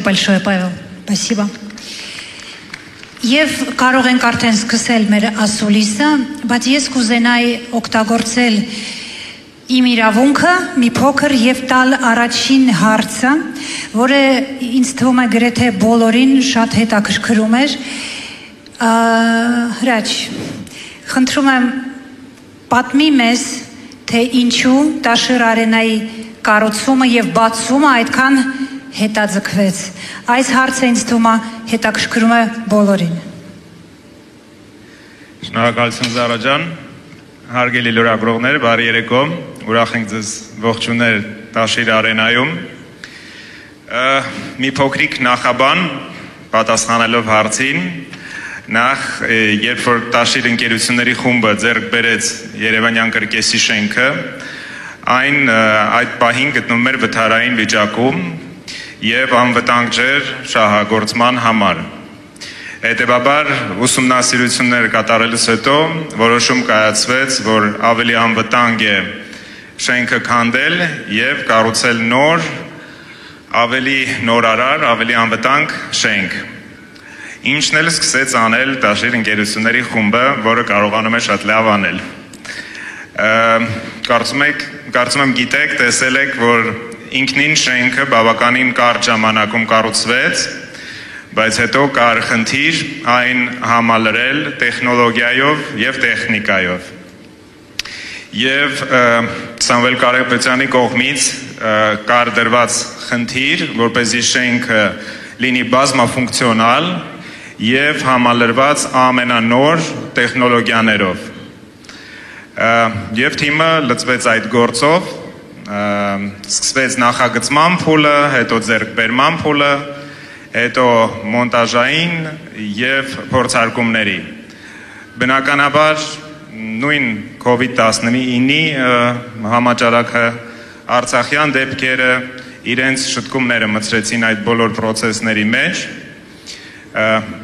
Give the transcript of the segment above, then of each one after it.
Большое, Павел. Спасибо. Եվ կարող ենք արդեն սկսել մեր ասուլիսը, բայց ես կուզենայի օգտագործել իմ իրավունքը մի փոքր եւ տալ առաջին հարցը, որը ինձ թվում է գրեթե բոլորին շատ հետաքրքրում էր։ Հրաչ, խնդրում եմ պատմի մեզ, թե ինչու Տաշիր արենայի կառուցումը եւ բացումը այդքան հետաձգվեց։ Այս հարցը ինձ թվում է հետաքրքրում է բոլորին։ Շնորհակալություն Զարա ջան, հարգելի լրագրողներ, բարի երեկո, ուրախ ենք ձեզ ողջունել Տաշիր արենայում։ Մի փոքրիկ նախաբան պատասխանելով հարցին, նախ երբ որ Տաշիր ընկերությունների խումբը ձեռք բերեց Երևանյան կրկեսի շենքը, այդ պահին գտնվում էր վթարային վիճակում եւ անվտանգ ջեր շահագործման համար։ Հետևաբար ուսումնասիրություններ կատարելուց հետո որոշում կայացվեց, որ ավելի անվտանգ է շենքը քանդել եւ կառուցել նոր, ավելի նորարար, ավելի անվտանգ շենք։ Ինչն էլ սկսեց անել Տաշիր ընկերությունների խումբը, որը կարողանում է շատ լավ անել։ Կարծում եմ գիտեք, տեսել եք, որ ինքնին շենքը բավականին կարճ ժամանակում կառուցվեց, բայց հետո կար խնդիր այն համալրել տեխնոլոգիայով եւ տեխնիկայով։ Եվ Սամվել Կարապետյանի կողմից կար դրված խնդիր, որպեսզի շենքը լինի բազմաֆունկցիոնալ եւ համալրված ամենանոր տեխնոլոգիաներով։ Եվ թիմը լծվեց այդ գործով, սկսվեց նախագծման փուլը, հետո ձեռքբերման փուլը, հետո մոնտաժային եւ փորձարկումների։ Բնականաբար նույն COVID-19-ի համաճարակը արցախյան դեպքերը իրենց շտկումները մտցրեցին այդ բոլոր process-ների մեջ,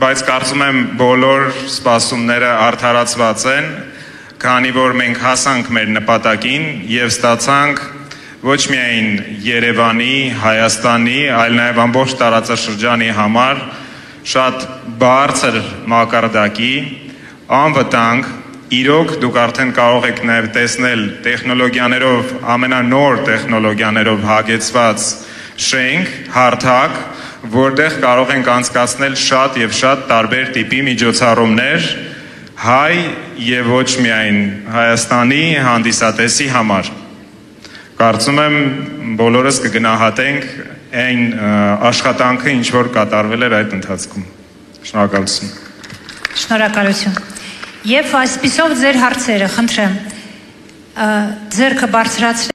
բայց կարծում եմ բոլոր սպասումները արդարացված են, քանի որ մենք հասանք մեր նպատակին եւ ստացանք ոչ միայն Երևանի, Հայաստանի, այլ նաև ամբողջ տարածաշրջանի համար շատ բարձր մակարդակի, անվտանգ, իրոք դուք արդեն կարող եք նաև տեսնել տեխնոլոգիաներով, ամենանոր տեխնոլոգիաներով հագեցված շենք, հարթակ, որտեղ կարող ենք անցկացնել շատ եւ շատ տարբեր տիպի միջոցառումներ հայ եւ ոչ միայն Հայաստանի հանդիսատեսի համար։ Կարծում եմ բոլորս կգնահատենք այն աշխատանքը, ինչ որ կատարվել էր այդ ընթացքում։ Շնորհակալություն։ Շնորհակալություն։ Եվ այսպիսով ձեր հարցերը, խնդրեմ, ձեռքը բարձրացրեք